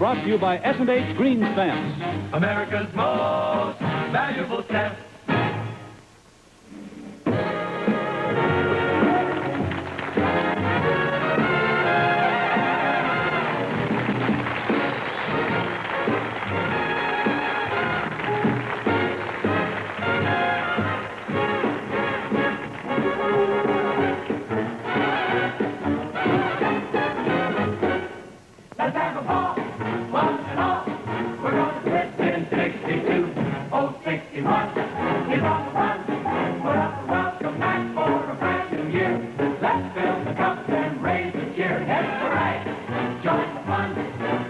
brought to you by S&H Green Stamps. America's most valuable stamp. Let's have a ball, one and all. We're going to quit in 62. Oh, 61 is on the run. Put up a welcome mat for a brand new year. Let's fill the cups and raise the cheer. Head hooray, join the fun.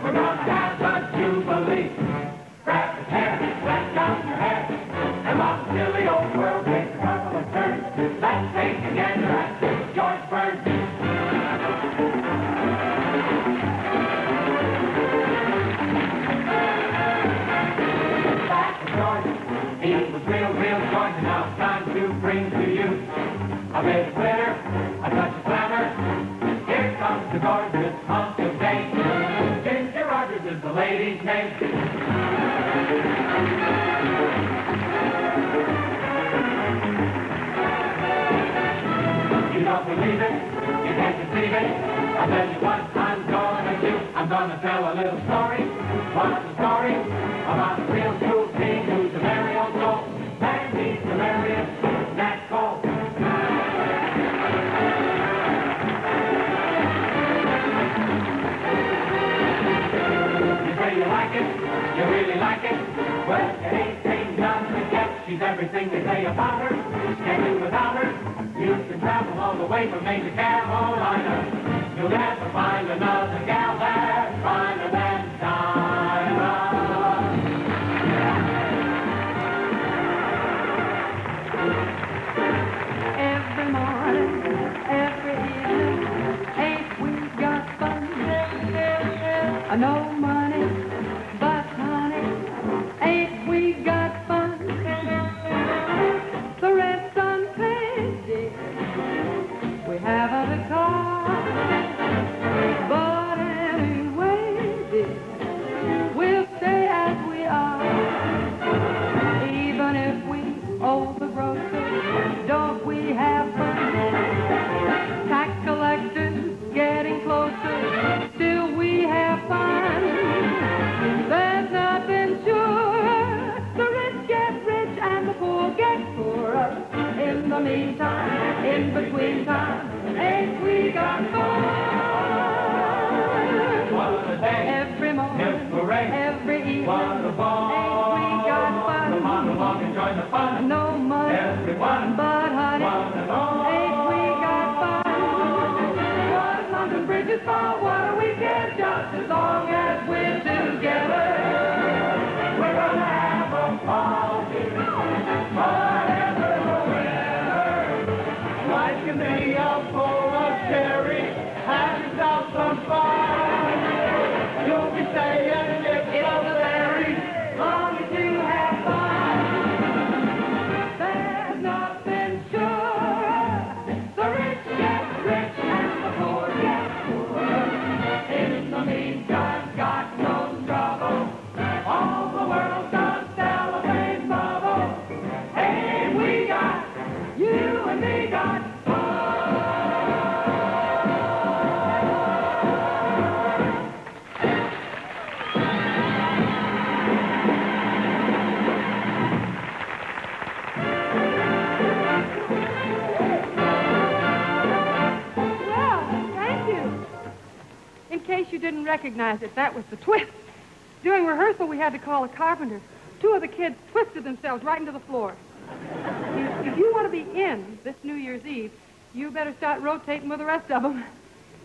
We're going to have a jubilee. Grab his hair, let down your hair. And while the silly old world takes a couple of turns, let's take a gander at George Burns. He was real joint, and now it's time to bring to you a bit of glitter, a touch of glamour. Here comes the gorgeous hunk of dame. Ginger Rogers is the lady's name. You don't believe it, you can't conceive it. I'll tell you what I'm gonna do. I'm gonna tell a little story. What's the story? About a real cool king who's a merry old soul. And he's the merriest Nat Cole. You say you like it, you really like it. Well, it ain't thing done to get. She's everything they say about her. Can't do without her. You can travel all the way from Maine to Carolina. You'll never find another gal there finer than Dinah. Every morning, every evening, ain't we got fun? No money, but honey, ain't we got fun? The rent's unpaid, dear. We haven't a car, but anyway, dear, we'll stay as we are. Even if we owe the grocery, don't we have fun? Tax collectors getting closer, still we have fun. There's nothing sure. The rich get rich and the poor get poorer. In the meantime, in between time, ain't we got fun? What a day. Every morning, hooray. every evening, What a ball. ain't we got fun? Come on along and join the fun. No money, Everyone, but honey, one and all. ain't we got fun? What London Bridge is for, what do we care? Just as long as we're together, We're gonna have a party. Forever, forever. Life can be a bowl of cherry. Have yourself some fun. You'll be saying lips of the berry. long as you have fun. There's nothing sure. The rich get rich and the poor get poorer. In the meantime, got no trouble. All the world does celebrate bubble. Hey, we got, you and me got fun. Well, thank you. In case you didn't recognize it, that was the twist. During rehearsal, we had to call a carpenter. Two of the kids twisted themselves right into the floor. If you want to be in this New Year's Eve, you better start rotating with the rest of them.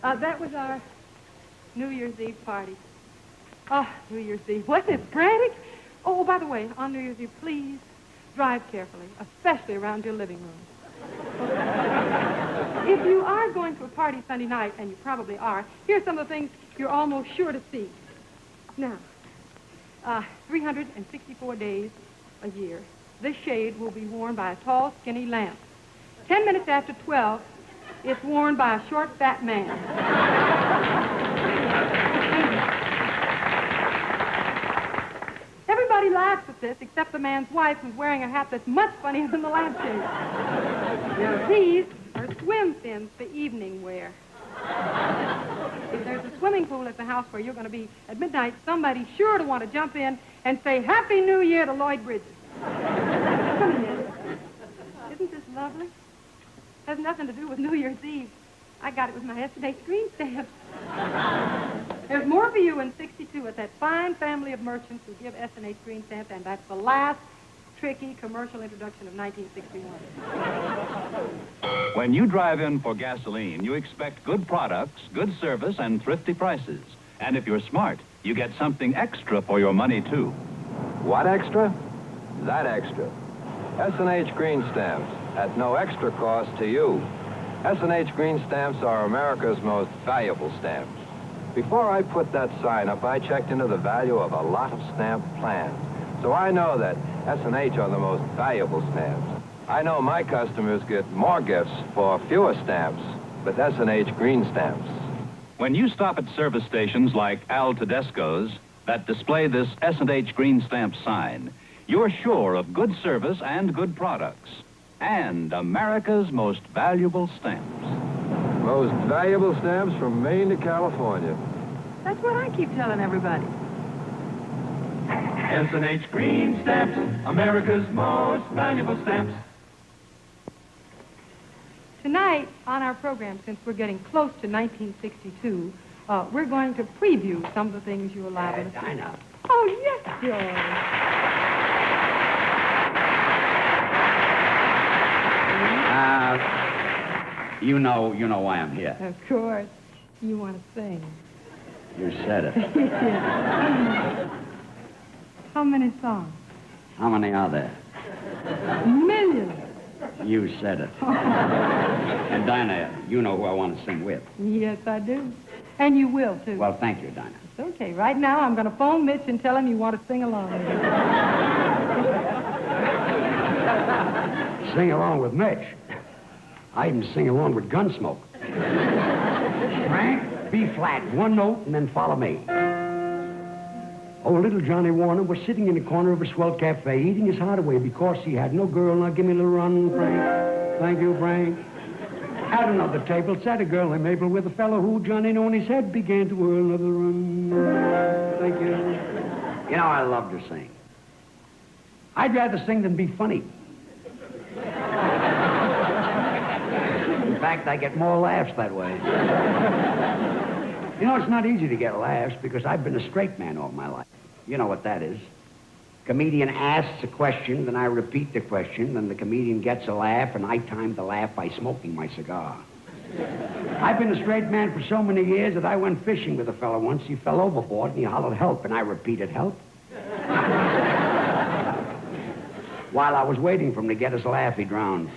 That was our New Year's Eve party. Oh, New Year's Eve. Wasn't it frantic? Oh, by the way, on New Year's Eve, please drive carefully, especially around your living room. If you are going to a party Sunday night, and you probably are, here's some of the things you're almost sure to see. Now, 364 days a year, this shade will be worn by a tall, skinny lamp. 10 minutes after 12, it's worn by a short, fat man. Everybody laughs at this except the man's wife, who's wearing a hat that's much funnier than the lampshade. Now, these are swim fins for evening wear. If there's a swimming pool at the house where you're going to be at midnight, somebody's sure to want to jump in and say Happy New Year to Lloyd Bridges. Come in. Isn't this lovely? Has nothing to do with New Year's Eve. I got it with my S&H green stamps. There's more for you in 62 at that fine family of merchants who give S&H green stamps, and that's the last tricky commercial introduction of 1961. When you drive in for gasoline, you expect good products, good service, and thrifty prices. And if you're smart, you get something extra for your money, too. What extra? That extra. S&H green stamps at no extra cost to you. S&H green stamps are America's most valuable stamps. Before I put that sign up, I checked into the value of a lot of stamp plans. So I know that S&H are the most valuable stamps. I know my customers get more gifts for fewer stamps with S&H green stamps. When you stop at service stations like Al Tedesco's that display this S&H green stamp sign, you're sure of good service and good products. And America's most valuable stamps. Most valuable stamps from Maine to California. That's what I keep telling everybody. S&H green stamps, America's most valuable stamps. Tonight on our program, since we're getting close to 1962, we're going to preview some of the things you're liable to see. Dinah. Oh, yes, George. You know why I'm here. Of course. You want to sing. You said it. How many songs? How many are there? Millions. You said it. And Dinah, you know who I want to sing with. Yes, I do. And you will, too. Well, thank you, Dinah. It's okay. Right now, I'm going to phone Mitch and tell him you want to sing along with him. Sing along with Mitch. I even sing along with Gunsmoke. Frank, B flat, one note, and then follow me. Oh, little Johnny Warner was sitting in the corner of a swell cafe, eating his heart away because he had no girl. Now give me a little run, Frank. Thank you, Frank. At another table sat a girl named Mabel with a fellow who, Johnny knew in his head, began to whirl. Another run. Thank you. You know, I love to sing. I'd rather sing than be funny. In fact, I get more laughs that way. You know, it's not easy to get laughs because I've been a straight man all my life. You know what that is. Comedian asks a question, then I repeat the question, then the comedian gets a laugh, and I time the laugh by smoking my cigar. I've been a straight man for so many years that I went fishing with a fellow once. He fell overboard, and he hollered, help, and I repeated, help. While I was waiting for him to get his laugh, he drowned.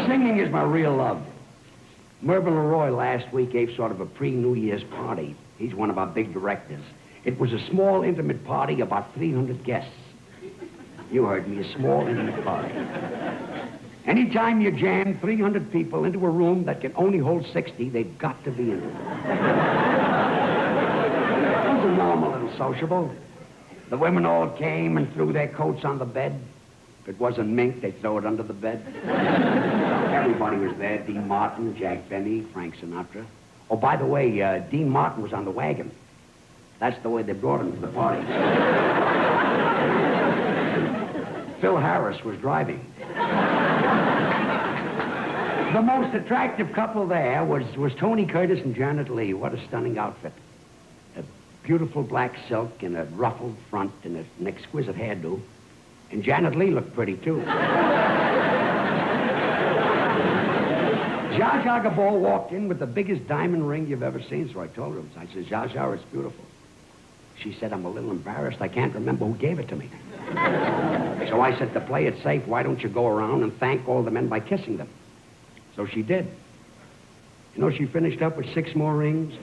Singing is my real love. Mervyn LeRoy last week gave sort of a pre-New Year's party. He's one of our big directors. It was a small, intimate party, about 300 guests. You heard me, a small, intimate party. Anytime you jam 300 people into a room that can only hold 60, they've got to be in it. It was a normal little sociable. The women all came and threw their coats on the bed. If it wasn't mink, they'd throw it under the bed. Everybody was there. Dean Martin, Jack Benny, Frank Sinatra. Oh, by the way, Dean Martin was on the wagon. That's the way they brought him to the party. Phil Harris was driving. The most attractive couple there was Tony Curtis and Janet Leigh. What a stunning outfit. A beautiful black silk and a ruffled front and an exquisite hairdo. And Janet Leigh looked pretty, too. Zsa Zsa Gabor walked in with the biggest diamond ring you've ever seen, so I told her. I said, Zsa Zsa, it's beautiful. She said, I'm a little embarrassed. I can't remember who gave it to me. So I said, to play it safe, why don't you go around and thank all the men by kissing them? So she did. You know, she finished up with 6 more rings.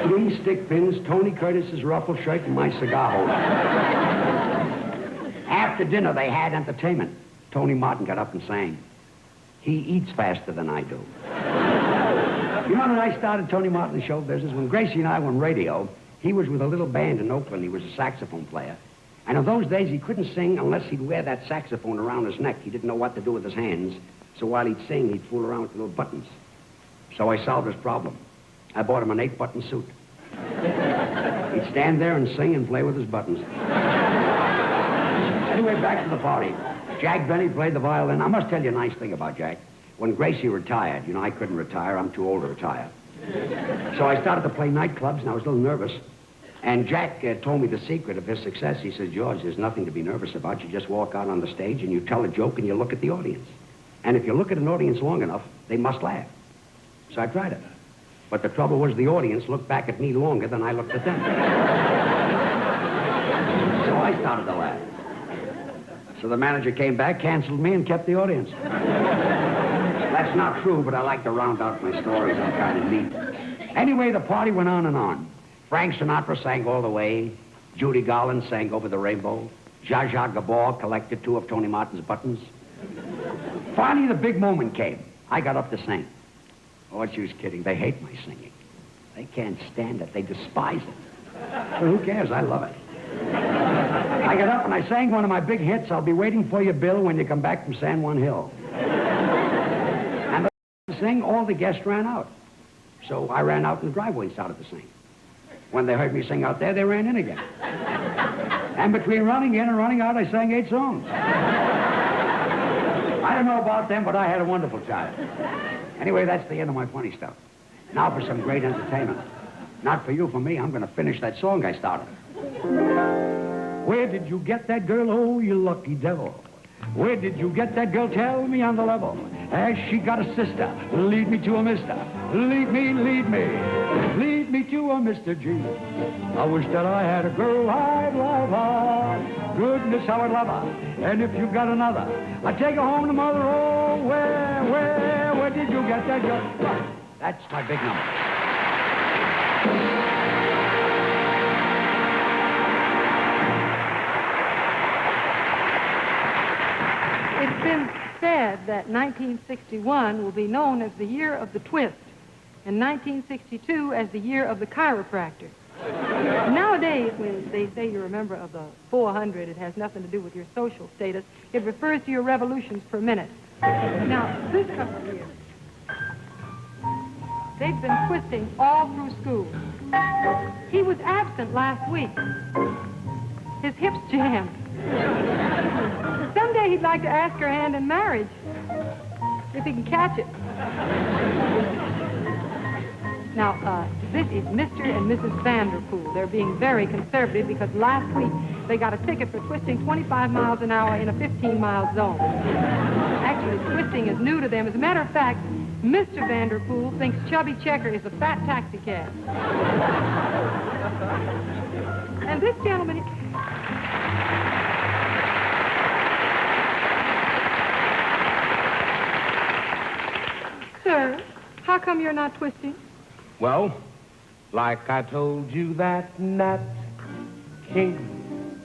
3 stick pins, Tony Curtis's ruffle shirt, and my cigar holder. After dinner, they had entertainment. Tony Martin got up and sang. He eats faster than I do. You know, when I started Tony Martin's show business, when Gracie and I were on radio, He was with a little band in Oakland. He was a saxophone player. And in those days, he couldn't sing unless he'd wear that saxophone around his neck. He didn't know what to do with his hands. So while he'd sing, he'd fool around with the little buttons. So I solved his problem. I bought him an 8-button suit. He'd stand there and sing and play with his buttons. Anyway, back to the party. Jack Benny played the violin. I must tell you a nice thing about Jack. When Gracie retired, you know, I couldn't retire. I'm too old to retire. So I started to play nightclubs, and I was a little nervous. And Jack told me the secret of his success. He said, George, there's nothing to be nervous about. You just walk out on the stage, and you tell a joke, and you look at the audience. And if you look at an audience long enough, they must laugh. So I tried it. But the trouble was the audience looked back at me longer than I looked at them. So I started to laugh. So the manager came back, canceled me, and kept the audience. That's not true, but I like to round out my stories. I'm kind of neat. Anyway, the party went on and on. Frank Sinatra sang All the Way. Judy Garland sang Over the Rainbow. Zsa Zsa Gabor collected 2 of Tony Martin's buttons. Finally, the big moment came. I got up to sing. Oh, she was kidding. They hate my singing. They can't stand it. They despise it. But who cares? I love it. I got up and I sang one of my big hits, I'll Be Waiting for You, Bill, when you come back from San Juan Hill. And to sing, all the guests ran out. So I ran out in the driveway and started to sing. When they heard me sing out there, they ran in again. And between running in and running out, I sang 8 songs. I don't know about them, but I had a wonderful time. Anyway, that's the end of my funny stuff. Now for some great entertainment. Not for you, for me. I'm going to finish that song I started. Where did you get that girl? Oh, you lucky devil. Where did you get that girl? Tell me on the level. Has she got a sister? Lead me to a mister. Lead me, lead me. Lead me to a Mr. G. I wish that I had a girl, I'd love her. Goodness, how I'd love her. And if you've got another, I'd take her home to mother. Oh, where did you get that girl? That's my big number. It's been said that 1961 will be known as the year of the twist, and 1962 as the year of the chiropractor. Nowadays, when they say you're a member of the 400, it has nothing to do with your social status. It refers to your revolutions per minute. Now, this couple here, they've been twisting all through school. He was absent last week. His hips jammed. Someday he'd like to ask her hand in marriage, if he can catch it. Now, this is Mr. and Mrs. Vanderpool. They're being very conservative because last week they got a ticket for twisting 25 miles an hour in a 15-mile zone. Actually, twisting is new to them. As a matter of fact, Mr. Vanderpool thinks Chubby Checker is a fat taxi cab. And this gentleman... Sir, how come you're not twisting? Well, like I told you that Nat King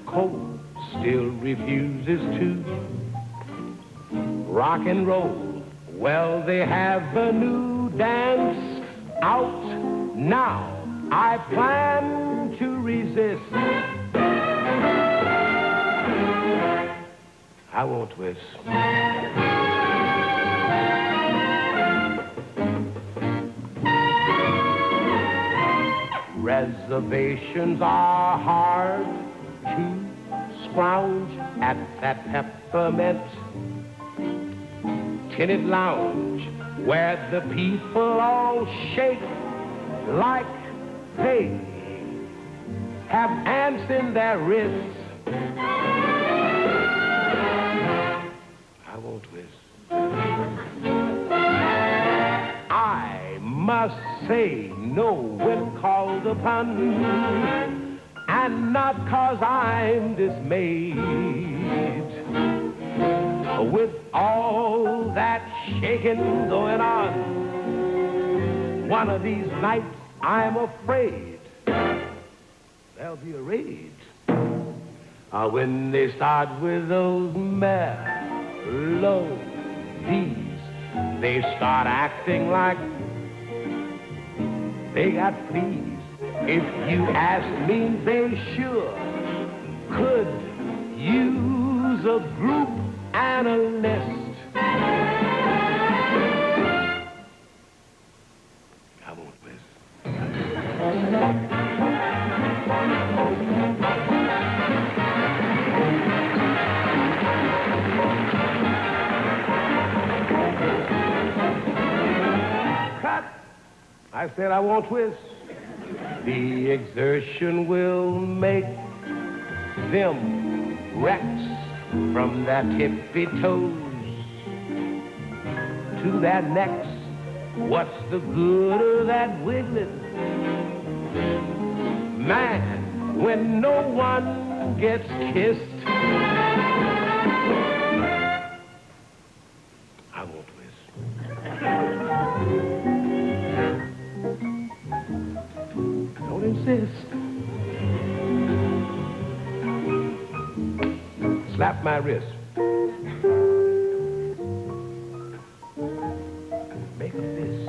Cole still refuses to rock and roll. Well, they have a new dance out now. I plan to resist. I won't twist. Reservations are hard to scrounge at that peppermint tinted lounge where the people all shake like they have ants in their wrists. I won't twist. I must say no when called upon, and not 'cause I'm dismayed. With all that shaking going on, one of these nights I'm afraid there'll be a raid. When they start with those melodies, they start acting like they got fleas If you ask me, they sure could use a group analyst. Come on, Liz. Cut! I said I won't twist. The exertion will make them wrecks from their tippy toes to their necks. What's the good of that wiggling? Man, when no one gets kissed. I won't twist. Don't insist. Slap my wrist. Make a fist.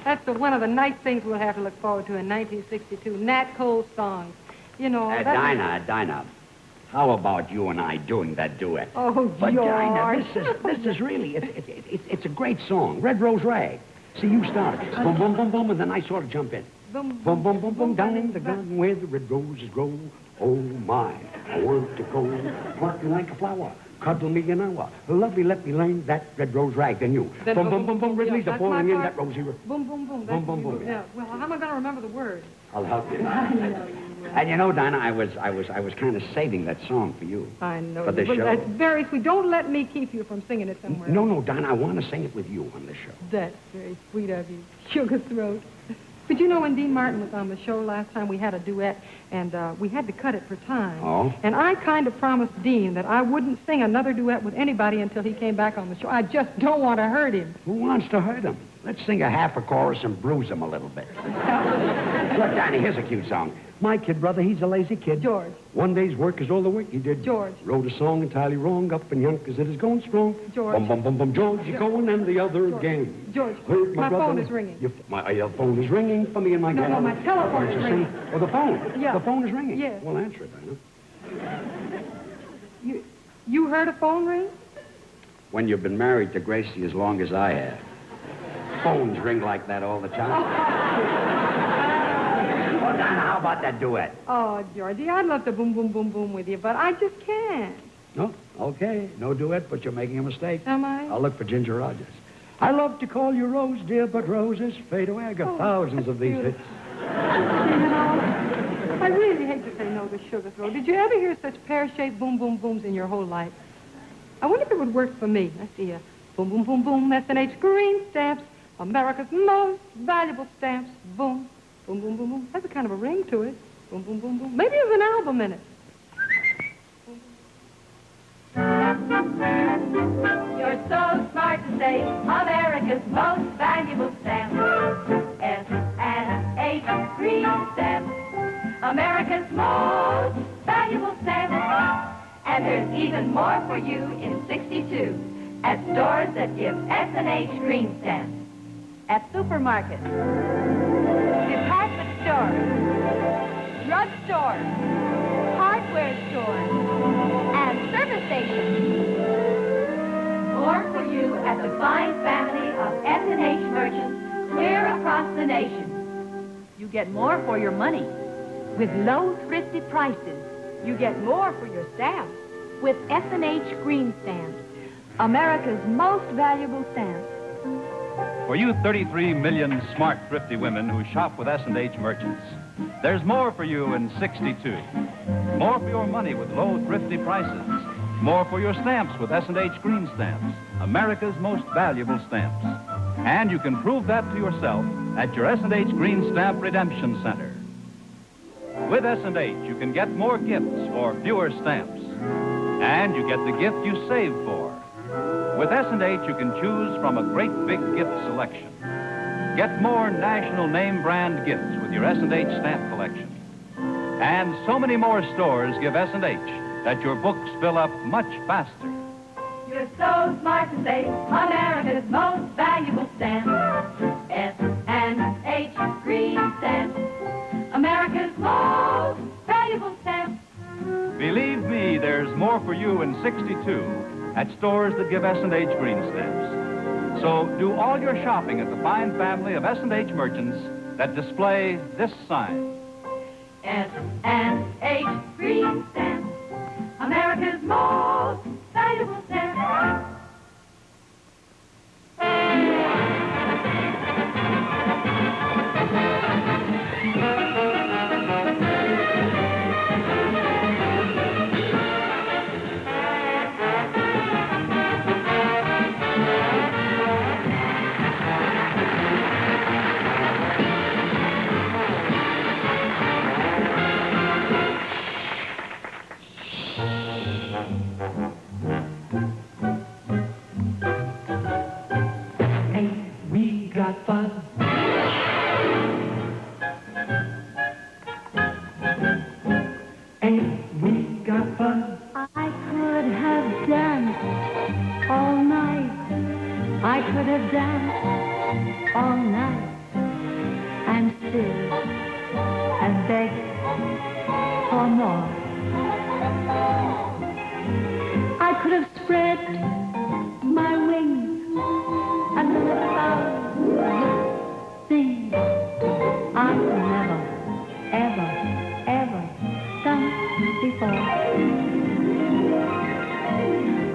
That's one of the nice things we'll have to look forward to in 1962. Nat Cole's songs. You know, Dinah, how about you and I doing that duet? Oh, But George. Dinah, this is really, it's a great song. Red Rose Rag. See, you start. Boom, boom, boom, boom, and then I sort of jump in. Boom, Boom, boom, boom, boom, down in the garden where the red roses grow. Oh, my, I want to go pluck you like a flower. Cuddle me an hour. Lovely, let me learn that red rose rag. Then you. Then Boom, boom, boom, boom, Ridley's yeah, a falling that's in my that part. rosy. Boom, boom, boom. Boom, boom, boom. Yeah. Well, how am I going to remember the words? I'll help you. And you know, Dinah, I was kind of saving that song for you. I know. For the Well, show. That's very sweet. Don't let me keep you from singing it somewhere. No, Dinah, I want to sing it with you on the show. That's very sweet of you. Sugar throat. But you know, when Dean Martin was on the show last time, we had a duet, and we had to cut it for time. Oh? And I kind of promised Dean that I wouldn't sing another duet with anybody until he came back on the show. I just don't want to hurt him. Who wants to hurt him? Let's sing a half a chorus and bruise him a little bit. Look, Dinah, here's a cute song. My kid brother, he's a lazy kid. George. One day's work is all the work he did. George. Wrote a song entirely wrong, up in Yonkers, it is going strong. George. Bum, bum, bum, bum, George, you're going and the other again. George, Hurt my brother. phone is ringing. Your phone is ringing for me and my No, gal. my telephone is ringing. Oh, the phone? Yeah. The phone is ringing? Yes. Well, answer it, Dinah. You heard a phone ring? When you've been married to Gracie as long as I have, phones ring like that all the time. Oh, Dinah, how about that duet? Oh, Georgie, I'd love to boom, boom, boom, boom with you, but I just can't. No? Okay. No duet, but you're making a mistake. Am I? I'll look for Ginger Rogers. I love to call you Rose, dear, but roses fade away. I got thousands of these hits. You know, I really hate to say no to Sugar Throat. Did you ever hear such pear-shaped boom, boom, booms in your whole life? I wonder if it would work for me. I see a boom, boom, boom, boom, S&H green stamps, America's most valuable stamps, boom, boom, boom, boom, boom. Has a kind of a ring to it. Boom, boom, boom, boom. Maybe there's an album in it. You're so smart to say America's most valuable stamp. S&H green stamp. America's most valuable stamp. And there's even more for you in 62 at stores that give S&H green stamps. At supermarkets, department stores, drug stores, hardware stores, and service stations. More for you at the fine family of S&H merchants clear across the nation. You get more for your money with low, thrifty prices. You get more for your stamps with S&H green stamps, America's most valuable stamps. For you 33 million smart, thrifty women who shop with S&H merchants, there's more for you in 62. More for your money with low, thrifty prices. More for your stamps with S&H green stamps, America's most valuable stamps. And you can prove that to yourself at your S&H Green Stamp Redemption Center. With S&H, you can get more gifts for fewer stamps. And you get the gift you saved for. With S&H, you can choose from a great big gift selection. Get more national name brand gifts with your S&H stamp collection. And so many more stores give S&H that your books fill up much faster. You're so smart to say America's most valuable stamp. S&H green stamp. America's most valuable stamp. Believe me, there's more for you in 62 at stores that give S&H green stamps. So do all your shopping at the fine family of S&H merchants that display this sign. S&H green stamp. America's most valuable stamp.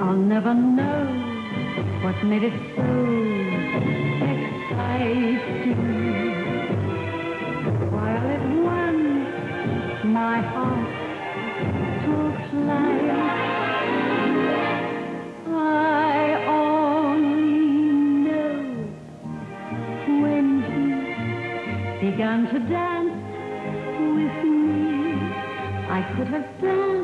I'll never know what made it so exciting. While it won my heart to flight, I only know when he began to dance with me, I could have danced.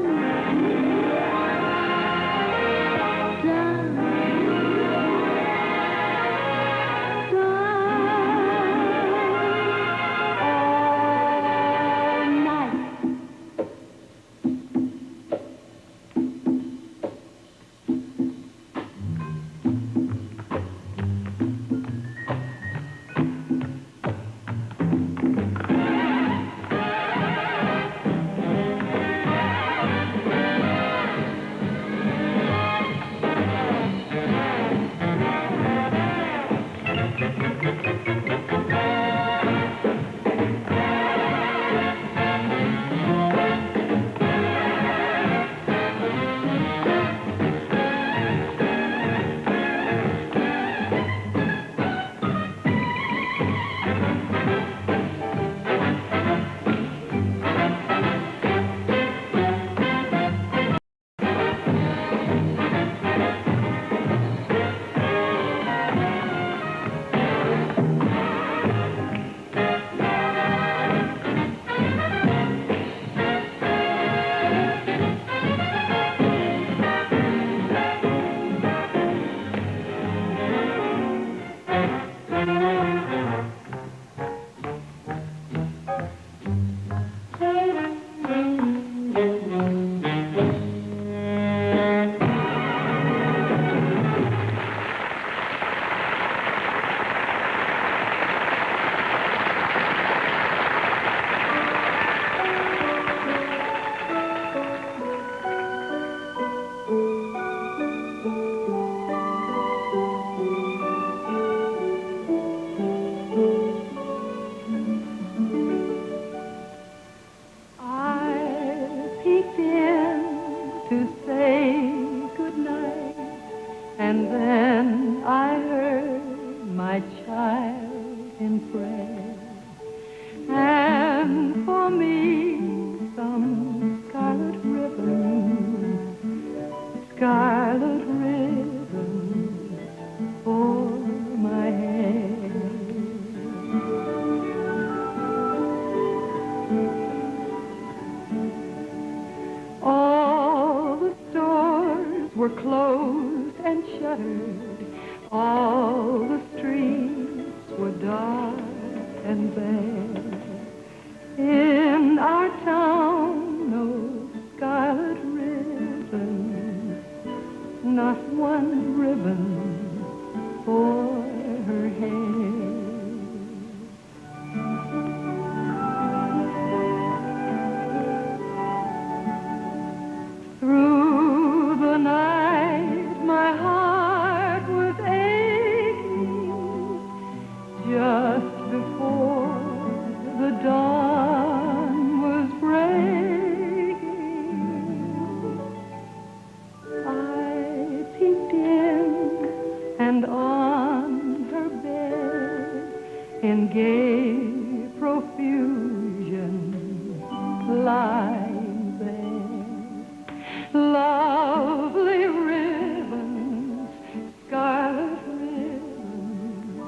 Closed and shuttered, all the streets were dark and bare. In our town, no scarlet ribbon, not one ribbon for her hair. Through the night, my heart was aching just before the dawn was breaking. I peeked in and on her bed in gay profusion lying there. Lovely ribbons, scarlet ribbons,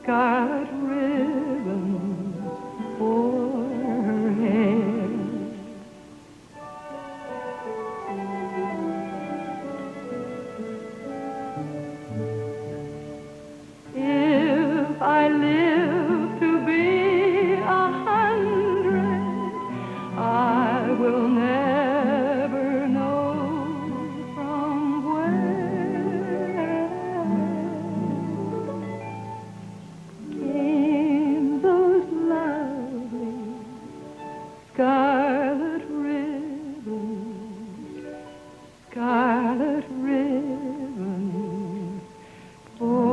scarlet ribbons for her hair. If I live to be 100, I will never know from where came those lovely scarlet ribbons, scarlet ribbons for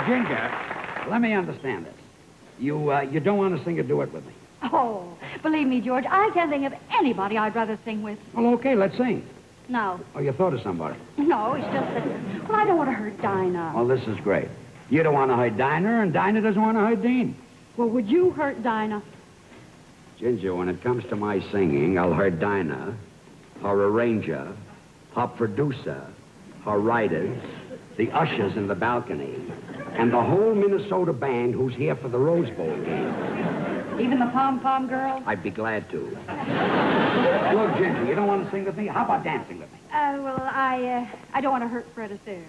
Ginger, let me understand this. You don't want to sing a duet with me? Oh, believe me, George, I can't think of anybody I'd rather sing with. Well, okay, let's sing. No. Oh, you thought of somebody. No, it's just that, well, I don't want to hurt Dinah. Well, this is great. You don't want to hurt Dinah, and Dinah doesn't want to hurt Dean. Well, would you hurt Dinah? Ginger, when it comes to my singing, I'll hurt Dinah, her arranger, her producer, her writers, the ushers in the balcony, and the whole Minnesota band who's here for the Rose Bowl game. Even the pom-pom girl? I'd be glad to. Look, Ginger, you don't want to sing with me? How about dancing with me? Well, I don't want to hurt Fred Astaire.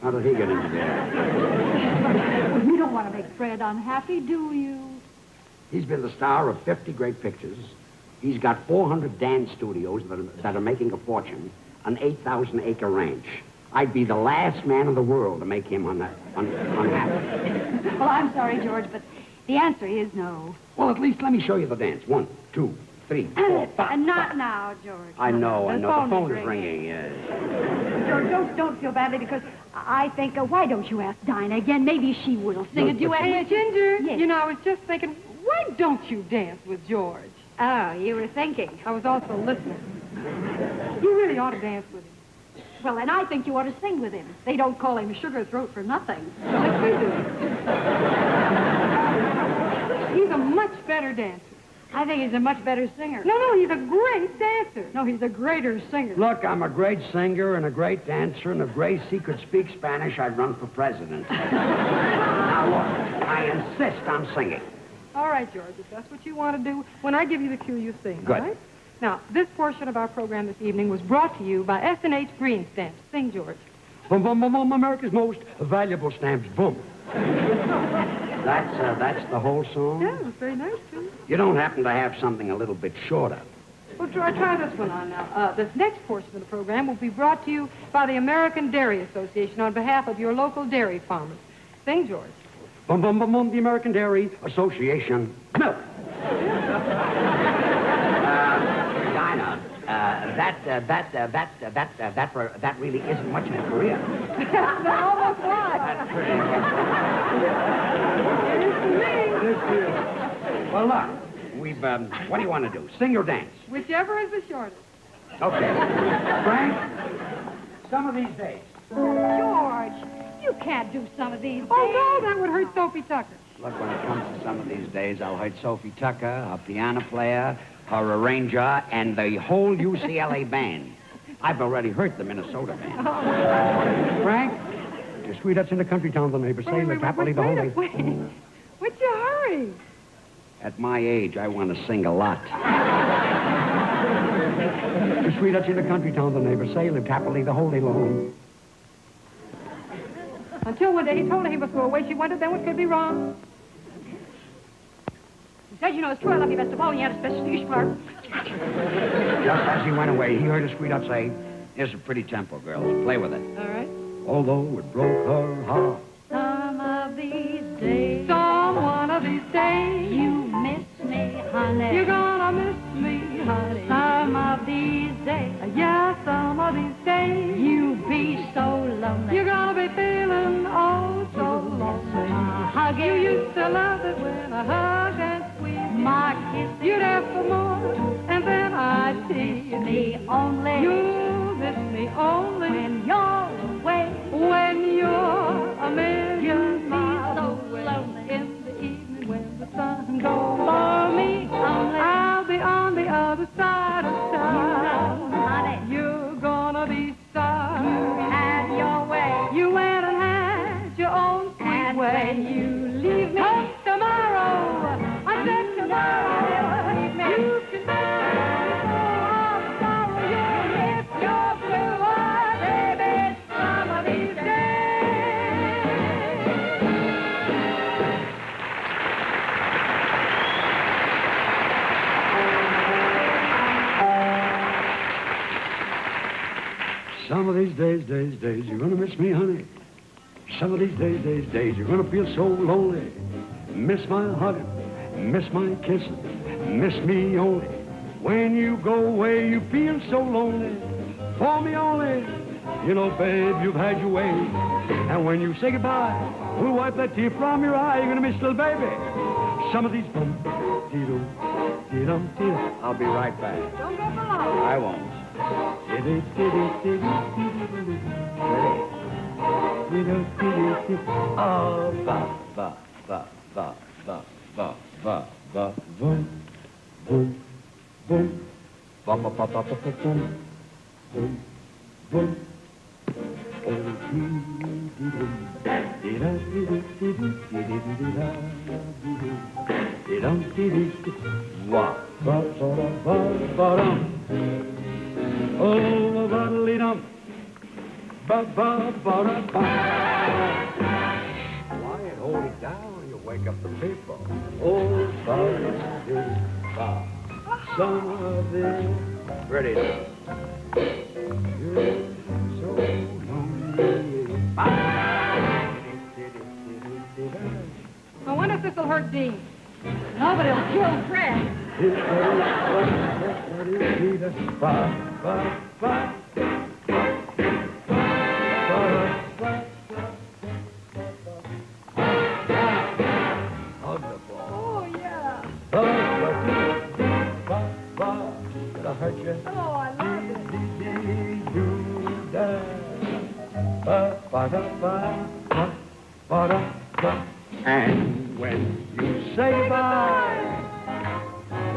How did he get into there? You don't want to make Fred unhappy, do you? He's been the star of 50 great pictures. He's got 400 dance studios that are making a fortune, an 8,000-acre ranch. I'd be the last man in the world to make him unhappy. Well, I'm sorry, George, but the answer is no. Well, at least let me show you the dance. 1, 2, 3, 4, 5. And not now, George. I know. The phone is ringing. ringing, yes. George, don't feel badly, because I think, why don't you ask Dinah again? Maybe she will sing a duet. Hey, Ginger, Yes. you know, I was just thinking, why don't you dance with George? Oh, you were thinking. I was also listening. You really ought to dance with him. Well, and I think you ought to sing with him. They don't call him Sugar Throat for nothing. Yes, we do. He's a much better dancer. I think he's a much better singer. No, he's a great dancer. No, he's a greater singer. Look, I'm a great singer and a great dancer, and if Gracie could speak Spanish, I'd run for president. Now, look, I insist on singing. All right, George, if that's what you want to do, when I give you the cue, you sing, Good. all right? Now, this portion of our program this evening was brought to you by S&H Green Stamps. Sing, George. Boom, boom, boom, boom, America's most valuable stamps, boom. That's the whole song? Yeah, it was very nice, too. You don't happen to have something a little bit shorter. Well, try this one on now. This next portion of the program will be brought to you by the American Dairy Association on behalf of your local dairy farmers. Sing, George. Boom, boom, boom, boom, the American Dairy Association. Milk. Dinah, that really isn't much of a career. That almost was. That's pretty good. Well, look, we've, what do you want to do? Sing or dance? Whichever is the shortest. Okay. Frank, some of these days. George, you can't do some of these Oh, no, that would hurt Sophie Tucker. Look, when it comes to some of these days, I'll hurt Sophie Tucker, our piano player, her arranger, and the whole UCLA band. I've already hurt the Minnesota band. Frank, your sweethearts in the country town, the neighbors say they're happily the whole day. Wait. What's your hurry? At my age, I want to sing a lot. Your sweethearts in the country town, the neighbors say, lived happily the whole day long. Until one day he told her he must go away. She wondered then what could be wrong. He said, you know, it's true, I love you best of all, and you had a special use for it. Just as he went away, he heard his sweetheart say, here's a pretty tempo, girls. Play with it. All right. Although it broke her heart. Some of these days, One of these days, you miss me, honey. you're gonna miss me, honey. Some of these days, Yeah, some of these days, you be so lonely. you're gonna be feeling oh so lonely. Hug You used to love it when I hugged and squeezed you. my kiss, You'd ask for more, and then I'd tease me only You'll miss me only when you're away. when you're a million miles so away. lonely. In the evening when the sun goes For me only. I'll be on the other side of town. honey, You're gonna be sorry. have your way. You went and had your own sweet And way. when you leave me, Come tomorrow, I said tomorrow, leave me. you can marry all sorrow. You'll miss your blue eyes, baby, some of these days. Some of these days, you're gonna miss me, honey. Some of these days, you're gonna feel so lonely. Miss my hugging, miss my kissing, miss me only. When you go away, you feel so lonely. For me only. You know, babe, you've had your way. And when you say goodbye, we'll wipe that tear from your eye. You're gonna miss little baby. Some of these bum, dee-doo, dee-dum, dee-dum. I'll be right back. Don't go for long. I won't. Oh, ba, ba, ba, ba, ba, ba, ba, ba, boom, boom, boom, ba, ba, ba, ba, ba, ba, boom, boom, boom. Oh, dee-dee-dee-dum, dee-da-dee-dee-dee-dee, dee-dee-dee-da-dee-dee, dee-dum, dee-dee-dee, wah, ba, ba, ba, ba, dum. Oh, ba-da-dee-dum, ba-ba-ba-da-ba. Quiet, hold it down, you'll wake up the people. Oh, ba-da-dee-ba, some of them. Ready now. You're so lonely. I wonder if this will hurt Dean. No, but it'll kill Fred. Oh, yeah. Did I hurt you? Oh, I love it. And when you say bye,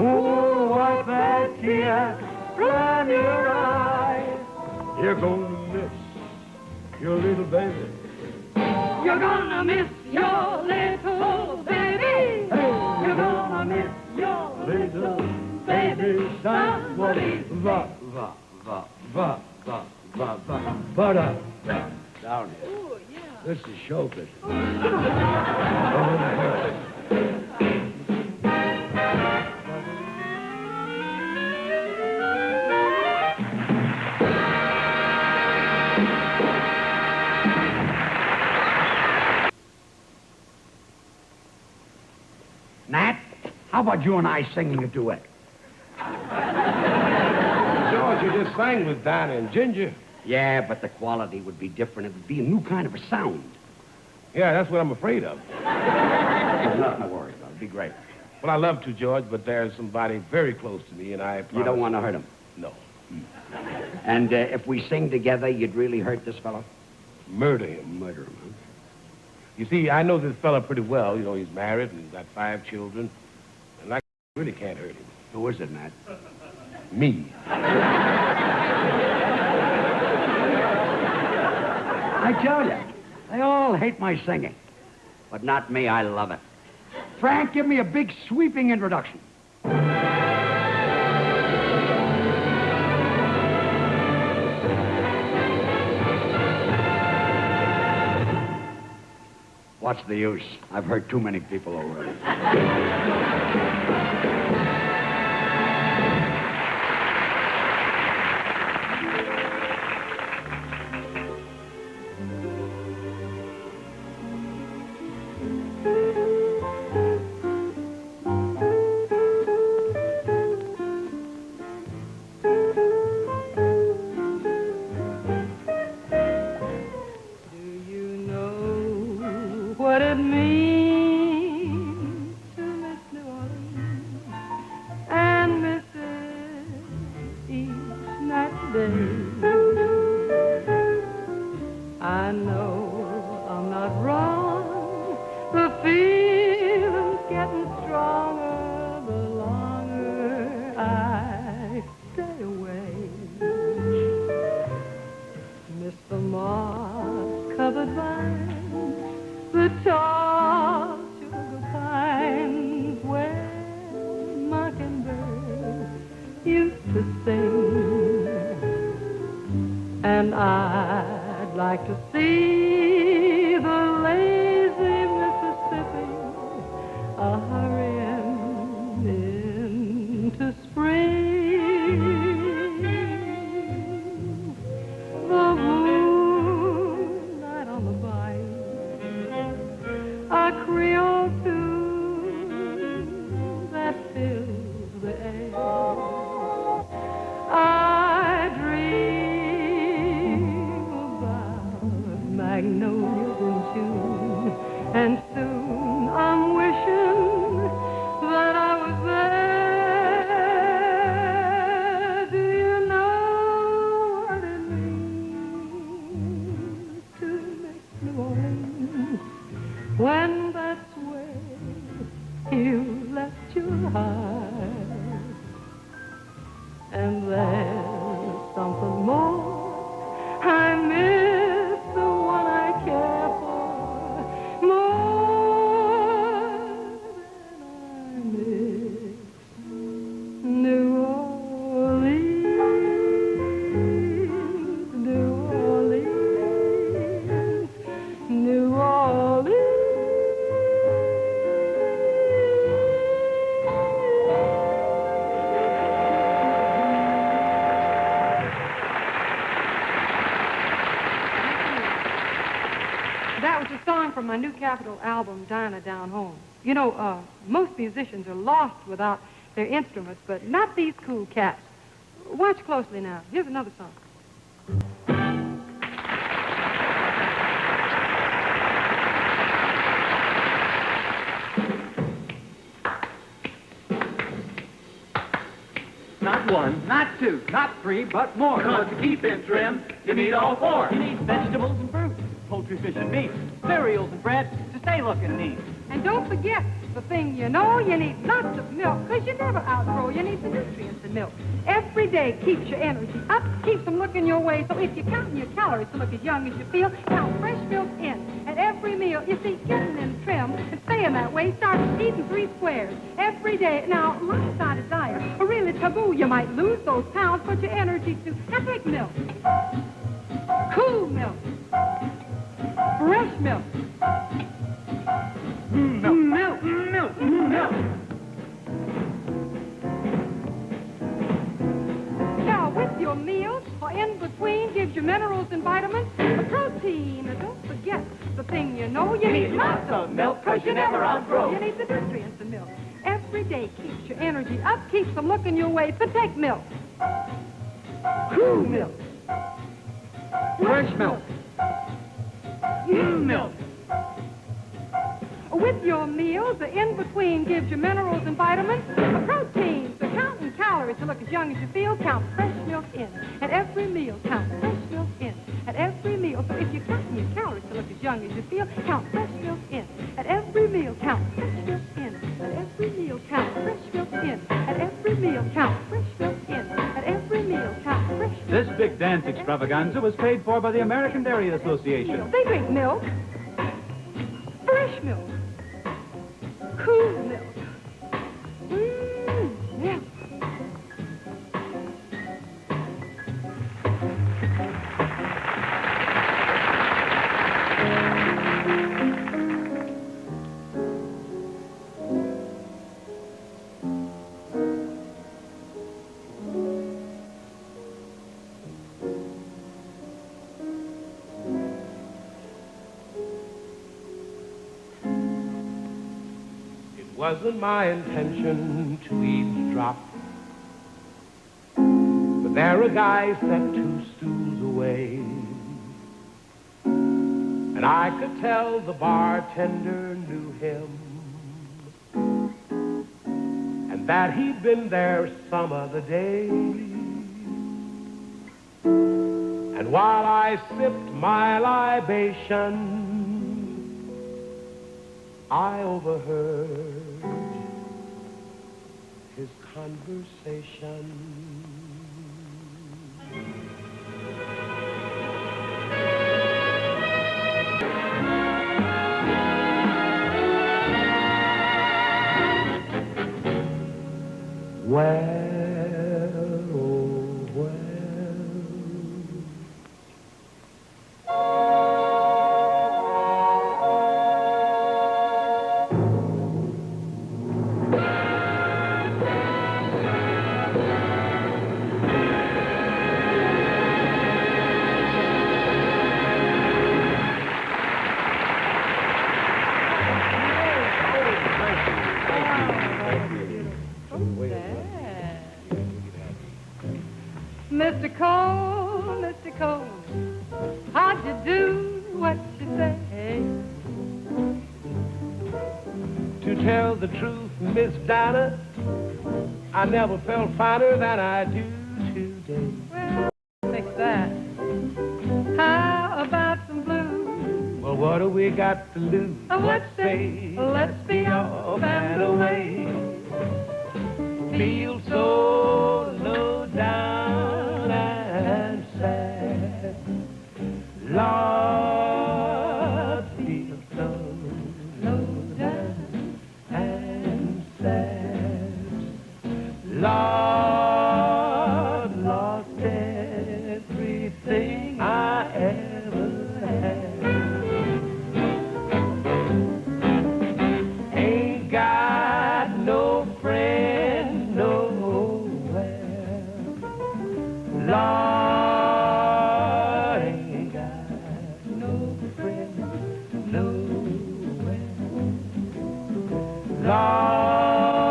oh, wipe that tear from your eye. You're gonna miss your little baby. You're gonna miss your little baby. You're gonna miss your Little baby, somebody. va, va, va, va, va, va, va, va, da, da. Down here. Oh, yeah. This is show business. Nat, how about you and I singing a duet? George, you just sang with Dinah and Ginger. Yeah, but the quality would be different. It would be a new kind of a sound. Yeah, that's what I'm afraid of. There's nothing to worry about. It'd be great. Well, I love to, George, but there's somebody very close to me, and I promise... You don't want to hurt him. No. And if we sing together, you'd really hurt this fellow? Murder him. Murder him, huh? You see, I know this fella pretty well. You know, he's married and he's got 5 children. And I really can't hurt him. Who is it, Matt? Me. I tell you, they all hate my singing. But not me, I love it. Frank, give me a big sweeping introduction. What's the use? I've heard too many people already. And I'd like to see the lazy Mississippi hurrying into spring. The moonlight on the bayou, a Creole tune that fills the air. I dream about magnolias in June, and soon I'm wishing that I was there. Do you know what it means to miss New Orleans when that's where you left your heart? And there's something more. I miss the one I care for more than I miss New Orleans, New Orleans, New Orleans. That was a song from my new Capitol album, Dinah Down Home. You know, most musicians are lost without their instruments, but not these cool cats. Watch closely now. Here's another song. Not one, not two, not three, but more. Because to keep in trim, you need all four. You need vegetables and fruit, poultry, fish, and meat, cereals and bread to stay looking neat. And don't forget the thing you know, you need lots of milk, because you never outgrow. You need the nutrients in milk. Every day keeps your energy up, keeps them looking your way. So if you're counting your calories to look as young as you feel, count fresh milk in at every meal. You see, getting in trim and staying that way starts with eating 3 squares every day. Now, lopsided diet, a really taboo. You might lose those pounds, but your energy too. Now take milk. Cool milk. Fresh milk. Milk. Milk. Milk. Milk. Now, with your meals, or in between, gives you minerals and vitamins, the protein. And don't forget the thing you know, you need lots of milk, because you never outgrow. You need the nutrients in milk. Every day keeps your energy up, keeps them looking your way. So take milk. Cool milk. Fresh milk. Milk. With your meals, the in-between gives you minerals and vitamins, a protein. So counting calories to look as young as you feel, count fresh milk in. At every meal, count fresh milk in. at every meal. So if you're counting your calories to look as young as you feel, count fresh milk in. At every meal, count fresh milk in. At every meal, count fresh milk in. At every meal, count fresh milk in. At every meal, count fresh milk. This big dance extravaganza was paid for by the American Dairy Association. They drink milk. Fresh milk. Cool milk. Yeah. Wasn't my intention to eavesdrop, but there a guy sat 2 stools away, and I could tell the bartender knew him, and that he'd been there some other day. And while I sipped my libation, I overheard his conversation. Well, oh, well. Mr. Cole, Mr. Cole, how'd you do what you say? To tell the truth, Miss Dinah, I never felt finer than I do today. Well, fix that. How about some blues? Well, what do we got to lose? Let's say, let's be off and away. Feel so low down and sad. Lord, feel so low down and sad. Lord, lost everything I ever had. Ain't got no friend nowhere. Lord, ain't got no friend nowhere. Lord,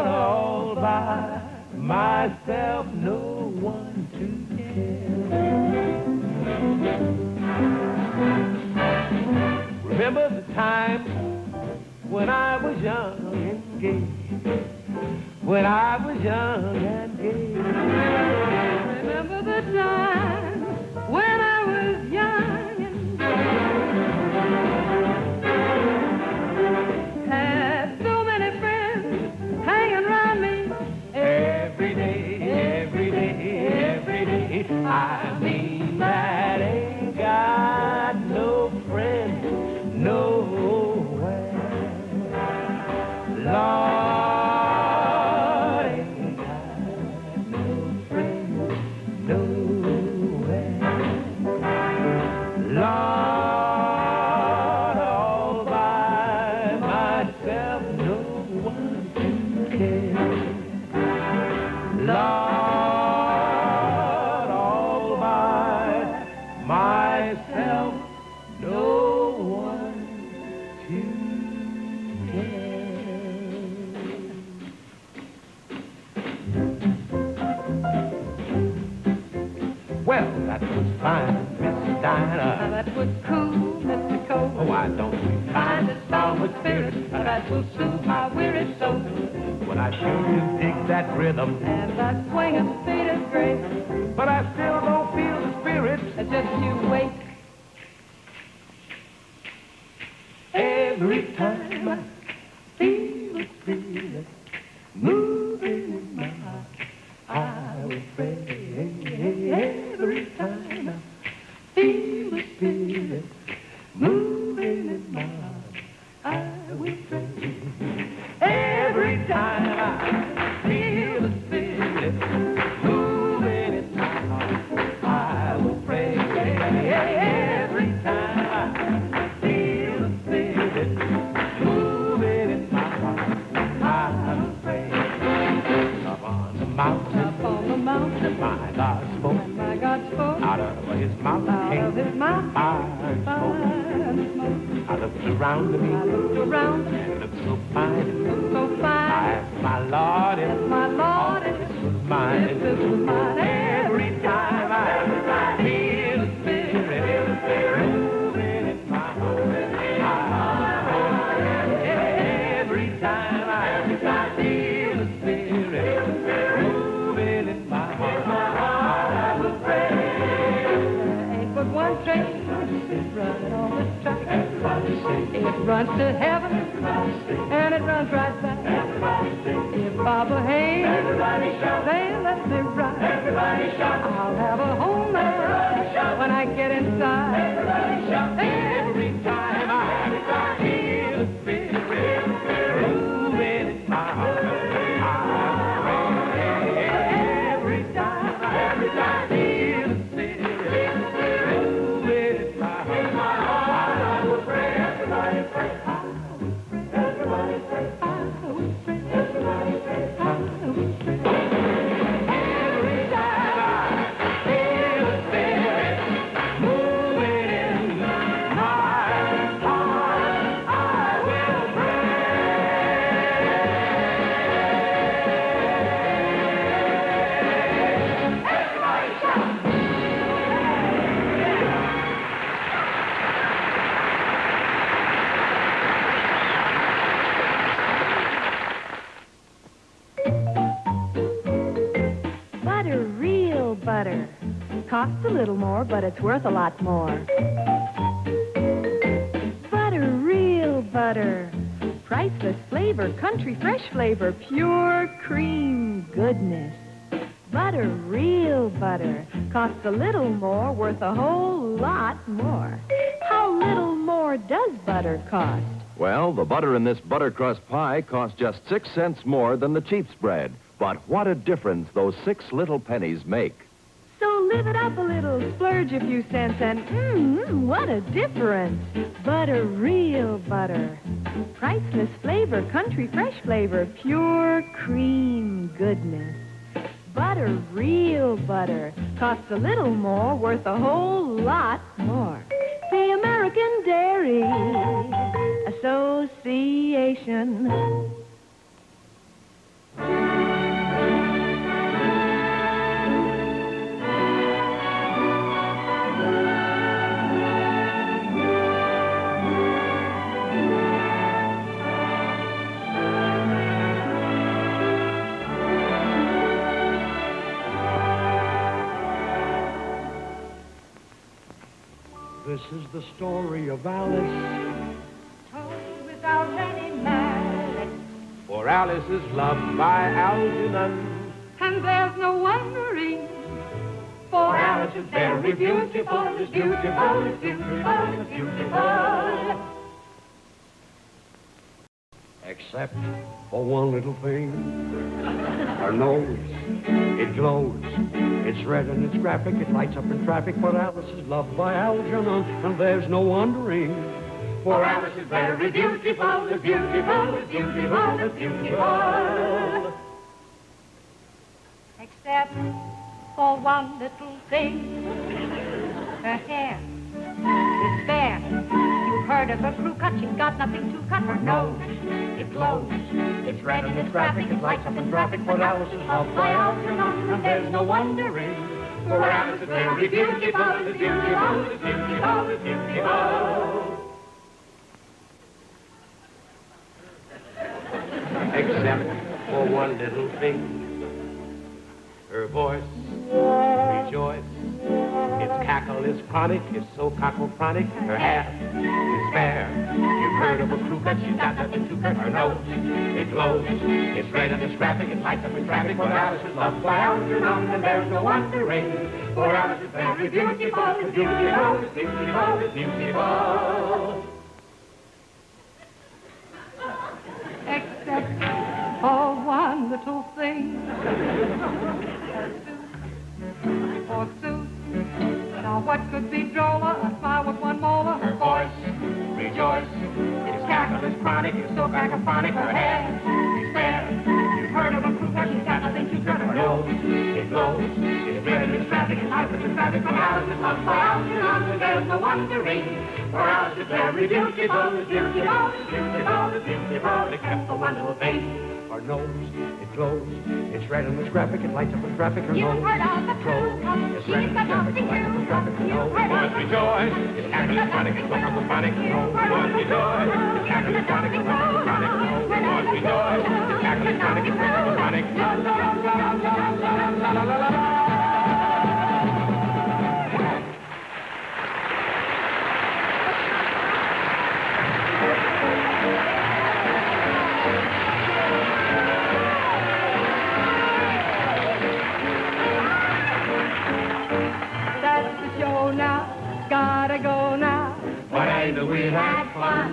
all by myself, no one to care. Remember the time when I was young and gay? When I was young and gay. Remember the time when I was young and gay? Had so many friends hanging around me Every day, every day, every day. I mean that ain't got no friend nowhere. Lord, ain't got no friend nowhere. Lord, all by myself, no one to care. Lord, all by myself, no one to care. Well, that was fine, Miss Dinah. That was cool, Mr. Cole. Oh, why don't we Find a song with spirit that will soothe my weary soul. Well, I sure do dig that rhythm, And that swing and speed is great. but I still don't feel the spirit. It's just you Every time I feel the spirit moving in my heart, I will pray. Every time I feel the spirit moving in my heart, I will pray. Every time I feel the spirit moving in my heart, I will pray. Every time I feel the spirit moving in my heart, I will pray. Up on the mountain, my God spoke. Out of his mouth came fire and smoke. I looked around me, it looked so fine. I asked my Lord if this was mine. Every time I feel the spirit moving in my heart. Every time I feel the spirit moving in my heart, I will pray. There ain't but one train running on the track. It runs to heaven, and it runs right back. If Papa Hayes say let me ride, I'll have a home there when I get inside. Every time I feel the spirit moving in my heart, I pray. Every time I feel the spirit moving in my heart, I will pray. Everybody pray. Everybody pray. I will pray. Everybody pray. I will pray. Every time I feel the spirit moving in my heart, I will pray. Everybody shout. Butter, real butter. Costs a little more, but it's worth a lot more. Butter, real butter. Priceless flavor, country fresh flavor, pure cream goodness. Butter, real butter. Costs a little more, worth a whole lot more. How little more does butter cost? Well, the butter in this buttercrust pie costs just 6 cents more than the cheap spread. But what a difference those 6 little pennies make. So live it up a little, splurge a few cents, and what a difference. Butter, real butter. Priceless flavor, country fresh flavor, pure cream goodness. Butter, real butter. Costs a little more, worth a whole lot more. The American Dairy Association. This is the story of Alice. Told without any malice, For Alice is loved by Algernon. And there's no wondering, for Alice is very beautiful, is beautiful, is beautiful, is beautiful. Except for one little thing. Her nose, it glows. It's red and it's graphic, it lights up in traffic, but Alice is loved by Algernon, and there's no wondering. For Alice is very beautiful, is beautiful, is beautiful, is beautiful. Except for one little thing. Her hair is fair. You've heard of her crew cut, she's got nothing to cut. Her nose, it glows. It's red and it's graphic, it lights up in traffic, but Alice is loved by Algernon, and there's no wondering. For Alice is very beautiful, is beautiful, is beautiful, is beautiful. Except for one little thing. Her voice, rejoice. Its cackle is chronic, it's so cacophronic. Her hair is fair. You heard of a crew cut, she's got nothing to cut her nose. It glows, it's red and it's traffic, it lights up in traffic. For Alice is loved by Algernon, and there's no wondering. For Alice is very beautiful, it's beautiful, it's beautiful, it's beautiful. Except for one little thing. Forsooth. Now what could be droller? A smile with one molar. Her voice, rejoice. Its cackle is chronic, it's so cacophonic. Her hair is fair. You've heard of a crew cut, she's got nothing to cut her nose. It glows, it's red in traffic, it's light in traffic. For Alice is loved by Algernon, and there's no wondering. For Alice is very beautiful, it's beautiful, it's beautiful, it's beautiful. Except for one little thing. Her nose, it glows, it's red and it's graphic, it lights up in traffic. Her You've nose, heard of the glows, crew, it's red she's and got traffic, nothing it lights up in to. traffic. Her nose, You've heard of boys rejoice, it's cackling and chronic, it's like a phonic. Boys rejoice, it's cackling and chronic, it's like a phonic. Boys rejoice, it's cackling and chronic, it's like a phonic. La la la la la la la la la. That's the show now. Gotta go now. But ain't we had fun?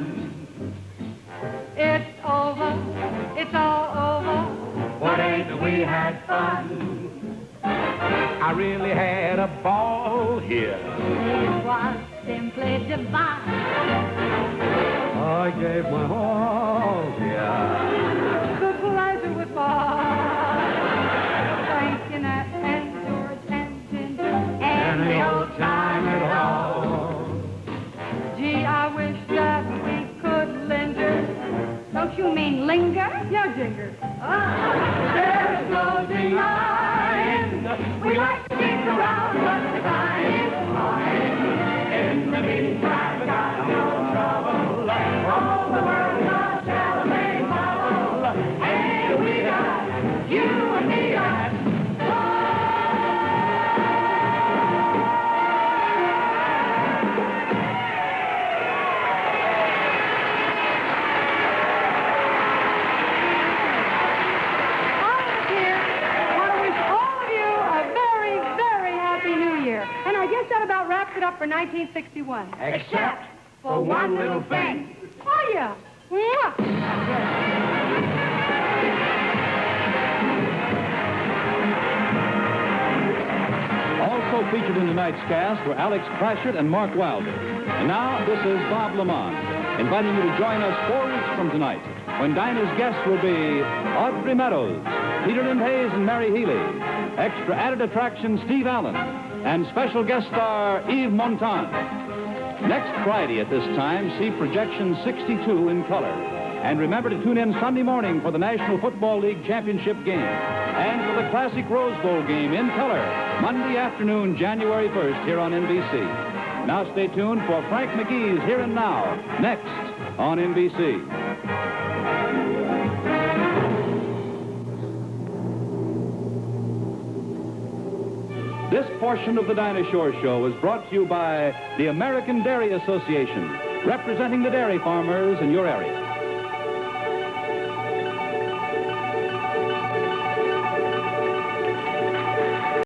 It's over. It's all over. But ain't we had fun? I really had a ball here. It was simply divine. I gave my all, yeah. The pleasure was mine. Frank Sinatra and George and Ginger And the old time at all. Gee, I wish that we could linger. Don't you mean linger? Yeah, Ginger. There's no denying we like to kick around, but the time is fine. In the meantime, we got no trouble. All the world must celebrate bubble. Hey, we got you and me got And I guess that about wraps it up for 1961. except for one little thing. Oh, yeah. Mwah. Also featured in tonight's cast were Alex Crashett and Mark Wilder. And now, this is Bob Lamont, inviting you to join us 4 weeks from tonight, when Dinah's guests will be Audrey Meadows, Peter Lind Hayes and Mary Healy, extra added attraction Steve Allen, and special guest star Yves Montand. Next Friday at this time, see projection 62 in color. And remember to tune in Sunday morning for the National Football League Championship game and for the Classic Rose Bowl game in color, Monday afternoon, January 1st, here on NBC. Now stay tuned for Frank McGee's Here and Now, next on NBC. This portion of the Dinah Shore Show is brought to you by the American Dairy Association, representing the dairy farmers in your area.